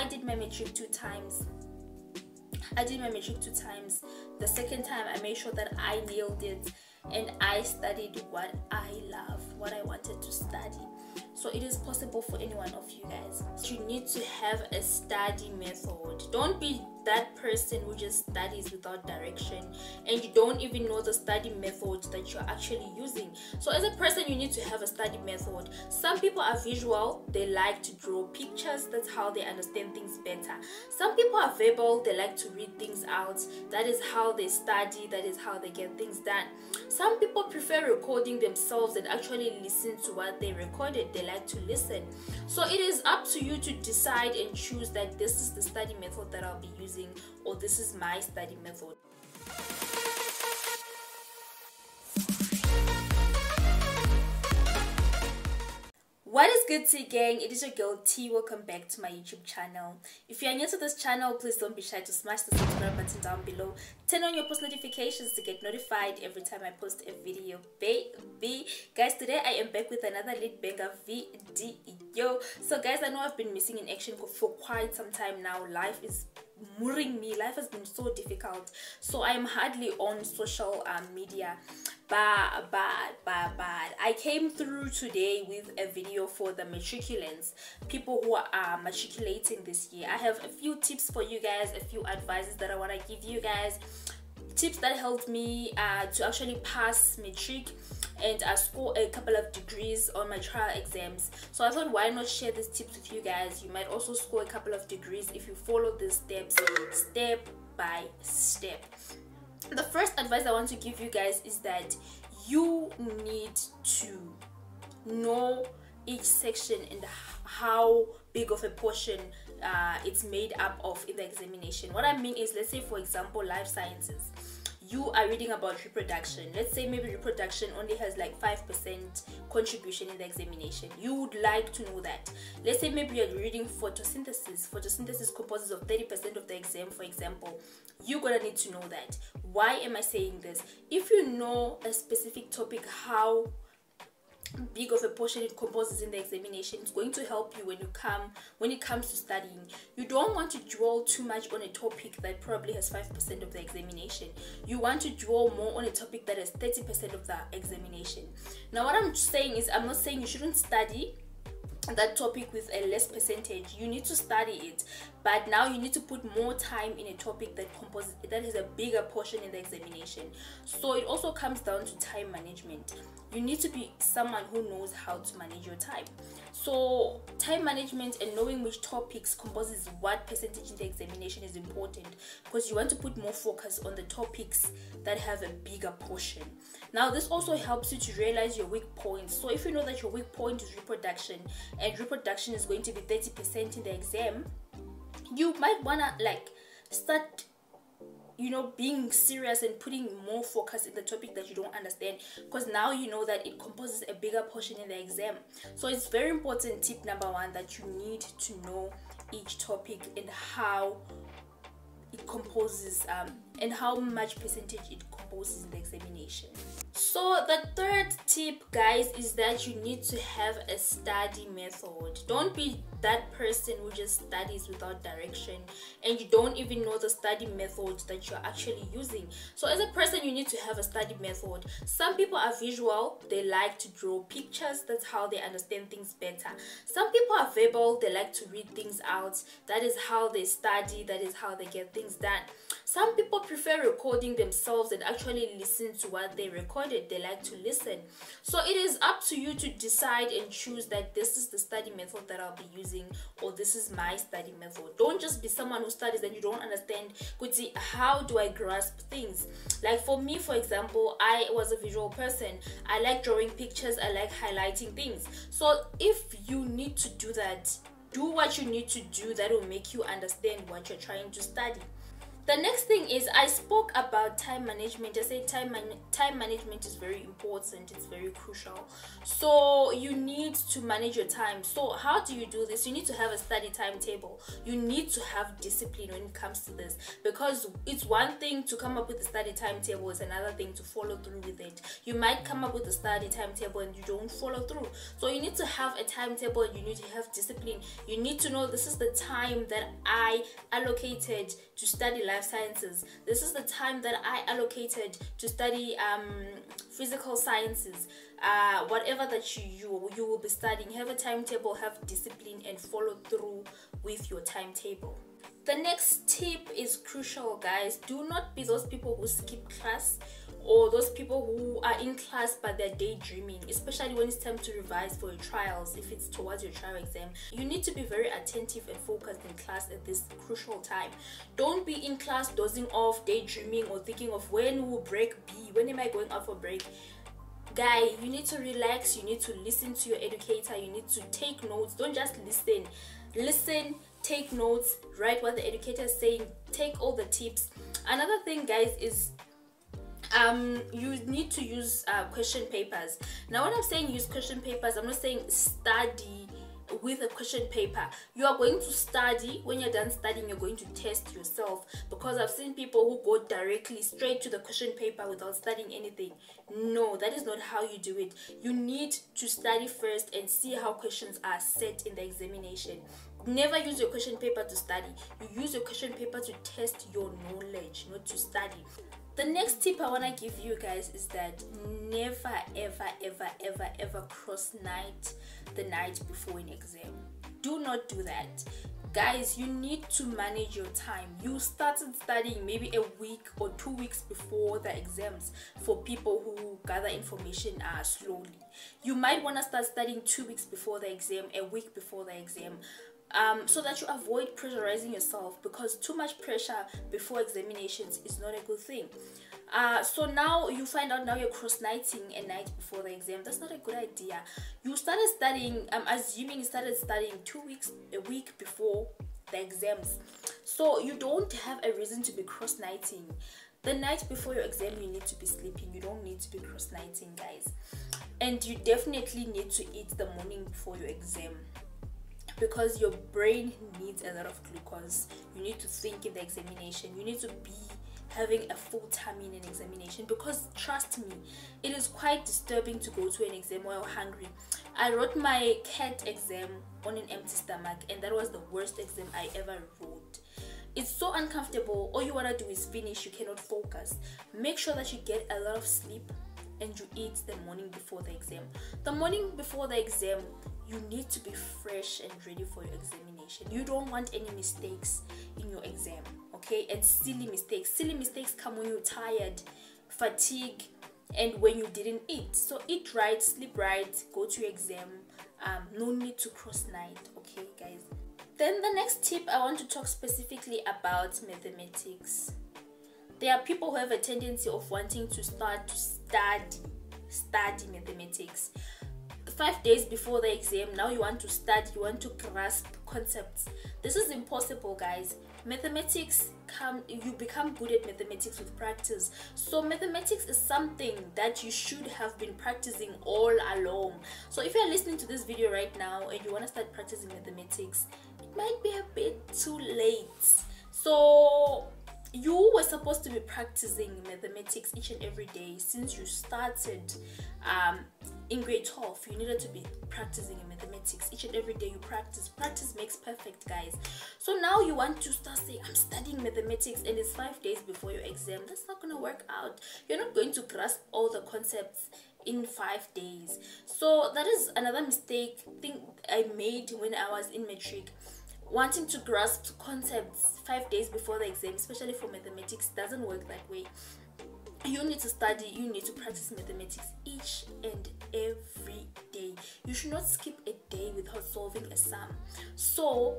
I did my matric 2 times. The second time I made sure that I nailed it, and I studied what I love, what I wanted to study. So it is possible for any one of you guys. So you need to have a study method. Don't be that person who just studies without direction and you don't even know the study method that you're actually using. So as a person, you need to have a study method. Some people are visual, they like to draw pictures, that's how they understand things better. Some people are verbal, they like to read things out, that is how they study, that is how they get things done. Some people prefer recording themselves and actually listen to what they recorded, they like to listen. So it is up to you to decide and choose that this is the study method that I'll be using, or this is my study method. What is good, T gang? It is your girl T. Welcome back to my YouTube channel. If you are new to this channel, please don't be shy to smash the subscribe button down below. Turn on your post notifications to get notified every time I post a video, baby. Guys, today I am back with another lit banger video. So guys, I know I've been missing in action for quite some time now. Life is mooring me. Life has been so difficult, so I am hardly on social media. But I came through today with a video for the matriculants, people who are matriculating this year. I have a few tips for you guys, a few advices that I want to give you guys, tips that helped me to actually pass matric and score a couple of degrees on my trial exams. So I thought, why not share these tips with you guys? You might also score a couple of degrees if you follow these steps step by step. The first advice I want to give you guys is that you need to know each section and how big of a portion it's made up of in the examination. What I mean is, let's say for example life sciences, you are reading about reproduction. Let's say maybe reproduction only has like 5% contribution in the examination. You would like to know that. Let's say maybe you're reading photosynthesis. Photosynthesis composes of 30% of the exam, for example. You're gonna need to know that. Why am I saying this? If you know a specific topic, how big of a portion it composes in the examination, it's going to help you when it comes to studying. You don't want to dwell too much on a topic that probably has 5% of the examination. You want to dwell more on a topic that has 30% of the examination. Now what I'm saying is, I'm not saying you shouldn't study that topic with a less percentage. You need to study it, but now you need to put more time in a topic that has a bigger portion in the examination. So it also comes down to time management. You need to be someone who knows how to manage your time. So time management and knowing which topics composes what percentage in the examination is important, because you want to put more focus on the topics that have a bigger portion. Now this also helps you to realize your weak points. So if you know that your weak point is reproduction, and reproduction is going to be 30% in the exam, you might wanna start being serious and putting more focus in the topic that you don't understand, because now you know that it composes a bigger portion in the exam. So it's very important, tip number one, that you need to know each topic and how it composes and how much percentage it composes in the examination. So the third tip, guys, is that you need to have a study method. Don't be that person who just studies without direction and you don't even know the study method that you're actually using. So as a person, you need to have a study method. Some people are visual, they like to draw pictures, that's how they understand things better. Some people are verbal, they like to read things out, that is how they study, that is how they get things done. Some people prefer recording themselves and actually listen to what they recorded, they like to listen. So it is up to you to decide and choose that this is the study method that I'll be using, or this is my study method. Don't just be someone who studies and you don't understand, how do I grasp things? Like for me, for example, I was a visual person. I like drawing pictures, I like highlighting things. So if you need to do that, do what you need to do that will make you understand what you're trying to study. The next thing is, I spoke about time management. I said time management is very important, it's very crucial. So you need to manage your time. So how do you do this? You need to have a study timetable. You need to have discipline when it comes to this, because it's one thing to come up with a study timetable, it's another thing to follow through with it. You might come up with a study timetable and you don't follow through. So you need to have a timetable and you need to have discipline. You need to know, this is the time that I allocated to study life sciences. This is the time that I allocated to study physical sciences. Whatever that you will be studying, have a timetable, have discipline, and follow through with your timetable. The next tip is crucial, guys. Do not be those people who skip class, or those people who are in class but they're daydreaming, especially when it's time to revise for your trials. If it's towards your trial exam, you need to be very attentive and focused in class at this crucial time. Don't be in class dozing off, daydreaming, or thinking of when will break be, when am I going out for break. Guy, you need to relax, you need to listen to your educator, you need to take notes. Don't just listen, take notes, write what the educator is saying, take all the tips. Another thing, guys, is you need to use question papers. Now when I'm saying use question papers, I'm not saying study with a question paper. You are going to study. When you're done studying, you're going to test yourself, because I've seen people who go directly straight to the question paper without studying anything. No, that is not how you do it. You need to study first and see how questions are set in the examination. Never use your question paper to study. You use your question paper to test your knowledge, not to study. The next tip I want to give you guys is that never ever cross the night before an exam. Do not do that, guys. You need to manage your time. You started studying maybe a week or 2 weeks before the exams. For people who gather information slowly, you might want to start studying 2 weeks before the exam, a week before the exam, so that you avoid pressurizing yourself, because too much pressure before examinations is not a good thing. So now you find out now you're cross-nighting a night before the exam. That's not a good idea. You started studying, I'm assuming you started studying a week before the exams. So you don't have a reason to be cross-nighting. The night before your exam, you need to be sleeping. You don't need to be cross-nighting, guys. And you definitely need to eat the morning before your exam, because your brain needs a lot of glucose. You need to think in the examination. You need to be having a full tummy in an examination, because trust me, it is quite disturbing to go to an exam while hungry. I wrote my CAT exam on an empty stomach, and that was the worst exam I ever wrote. It's so uncomfortable. All you want to do is finish. You cannot focus. Make sure that you get a lot of sleep and you eat the morning before the exam. The morning before the exam, you need to be fresh and ready for your examination. You don't want any mistakes in your exam, okay? And silly mistakes. Silly mistakes come when you're tired, fatigue, and when you didn't eat. So eat right, sleep right, go to your exam. No need to cross night, okay, guys? Then the next tip, I want to talk specifically about mathematics. There are people who have a tendency of wanting to start to study mathematics 5 days before the exam. Now you want to study, you want to grasp concepts. This is impossible, guys. Mathematics, you become good at mathematics with practice. So mathematics is something that you should have been practicing all along. So if you're listening to this video right now and you want to start practicing mathematics, it might be a bit too late. So you were supposed to be practicing mathematics each and every day since you started in grade 12. You needed to be practicing in mathematics each and every day. You practice makes perfect, guys. So now you want to start saying, I'm studying mathematics, and it's 5 days before your exam. That's not going to work out. You're not going to grasp all the concepts in 5 days. So that is another mistake I made when I was in matric. Wanting to grasp concepts 5 days before the exam, especially for mathematics, doesn't work that way. You need to study, you need to practice mathematics each and every day. You should not skip a day without solving a sum. So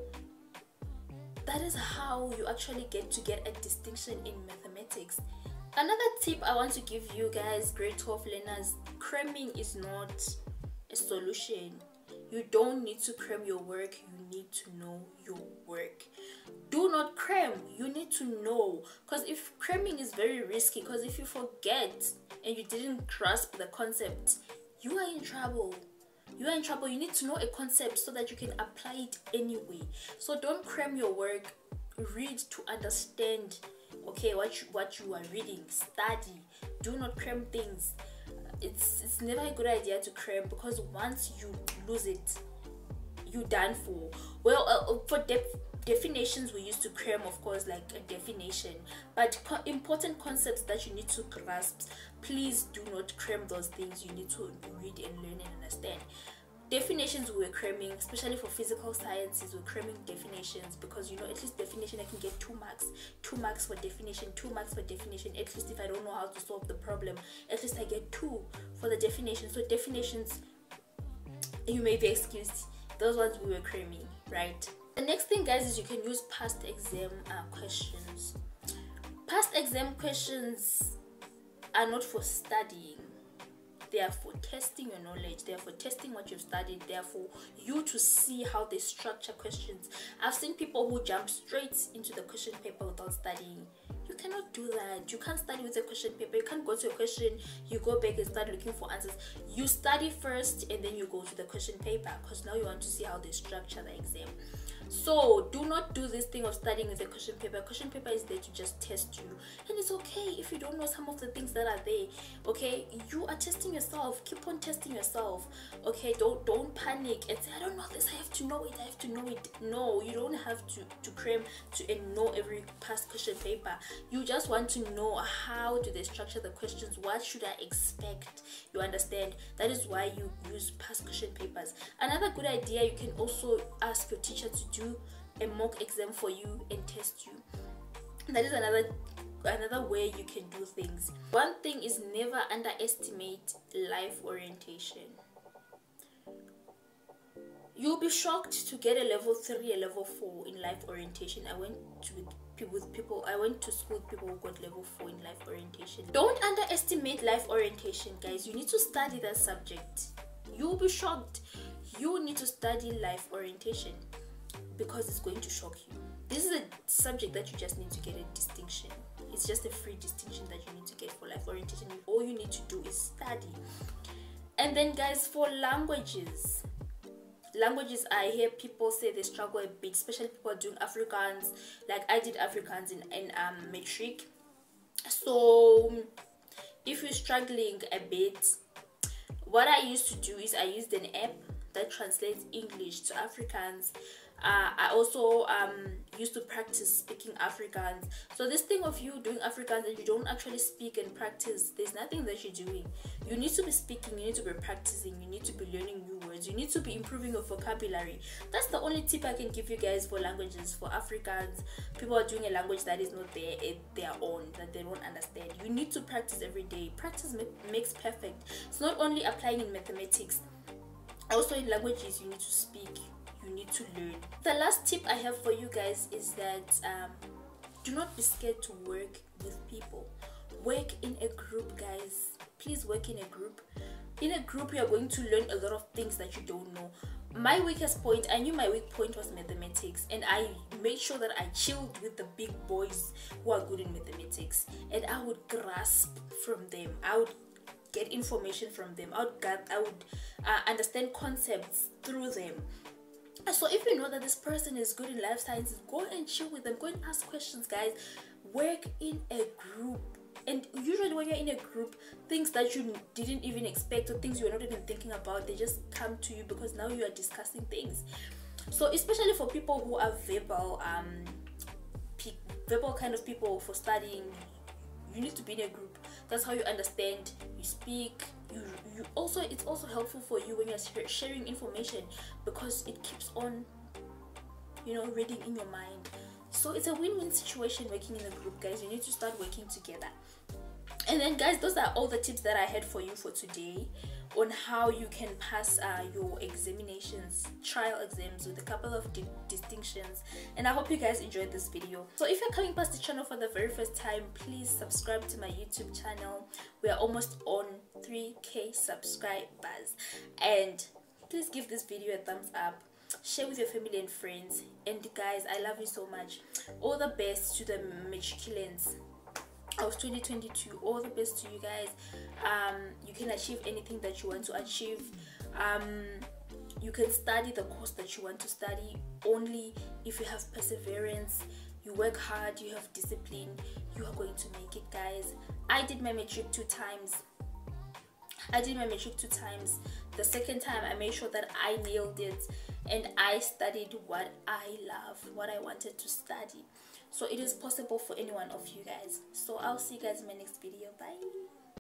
that is how you actually get a distinction in mathematics. Another tip I want to give you guys, grade 12 learners, cramming is not a solution. You don't need to cram your work, you need to know your work. Do not cram, you need to know, because if cramming is very risky, because if you forget and you didn't grasp the concept, you are in trouble. You are in trouble. You need to know a concept so that you can apply it anyway. So don't cram your work. Read to understand, okay, what you are reading. Study. Do not cram things. It's never a good idea to cram, because once you lose it, you're done for. Well, for definitions we used to cram, of course, like a definition, but important concepts that you need to grasp, please do not cram those things. You need to read and learn and understand. Definitions we were cramming, especially for physical sciences, we're cramming definitions, because at least definition I can get 2 marks. 2 marks for definition, 2 marks for definition. At least if I don't know how to solve the problem, at least I get 2 for the definition. So definitions, you may be excused. Those ones we were cramming, right? The next thing, guys, is you can use past exam questions. Past exam questions are not for studying. They are for testing your knowledge. They are for testing what you've studied. They are for you to see how they structure questions. I've seen people who jump straight into the question paper without studying. You cannot do that. You can't study with a question paper. You can't go to a question, you go back and start looking for answers. You study first and then you go to the question paper, because now you want to see how they structure the exam. So do not do this thing of studying with a question paper. Question paper is there to just test you, and it's okay if you don't know some of the things that are there. Okay, you are testing yourself. Keep on testing yourself. Okay, don't panic and say, I don't know this, I have to know it, I have to know it. No, you don't have to cram and know every past question paper. You just want to know how do they structure the questions, what should I expect. You understand? That is why you use past question papers. Another good idea, you can also ask your teacher to do a mock exam for you and test you. That is another way you can do things. One thing is, never underestimate life orientation. You'll be shocked to get a level 3, a level 4 in life orientation. I went to school with people who got level 4 in life orientation. Don't underestimate life orientation, guys. You need to study that subject. You'll be shocked. You need to study life orientation, because it's going to shock you. This is a subject that you just need to get a distinction. It's just a free distinction that you need to get for life orientation. All you need to do is study. And then, guys, for languages, I hear people say they struggle a bit, especially people doing Afrikaans. Like I did Afrikaans in matric. So if you're struggling a bit, what I used to do is I used an app that translates English to Afrikaans. I also used to practice speaking Afrikaans. So this thing of you doing Afrikaans and you don't actually speak and practice, there's nothing that you're doing. You need to be speaking, you need to be practicing, you need to be learning new words, you need to be improving your vocabulary. That's the only tip I can give you guys for languages. For Afrikaans, people are doing a language that is not their own, that they don't understand. You need to practice every day. Practice makes perfect. It's not only applying in mathematics, also in languages. You need to speak, you need to learn. The last tip I have for you guys is that do not be scared to work with people. Work in a group, guys. Please work in a group. In a group, you are going to learn a lot of things that you don't know. My weakest point, I knew my weak point was mathematics, and I made sure that I chilled with the big boys who are good in mathematics, and I would grasp from them. I would get information from them. I would understand concepts through them. So if you know that this person is good in life sciences, go and chill with them. Go and ask questions, guys. Work in a group. And usually when you're in a group, things that you didn't even expect or things you're not even thinking about, they just come to you because now you are discussing things. So especially for people who are verbal kind of people for studying, you need to be in a group. That's how you understand, you speak, you also, it's also helpful for you when you're sharing information, because it keeps on, reading in your mind. So it's a win-win situation working in a group, guys. You need to start working together. And then, guys, those are all the tips that I had for you for today on how you can pass your examinations, trial exams, with a couple of distinctions. And I hope you guys enjoyed this video. So if you're coming past the channel for the very first time, please subscribe to my YouTube channel. We are almost on 3K subscribers, and please give this video a thumbs up. share with your family and friends. And guys, I love you so much. All the best to the matriculants of 2022. All the best to you guys. You can achieve anything that you want to achieve. You can study the course that you want to study only if you have perseverance, you work hard, you have discipline. You are going to make it, guys. I did my matric 2 times. The second time I made sure that I nailed it, and I studied what I love, what I wanted to study. So it is possible for any one of you guys. So I'll see you guys in my next video. Bye.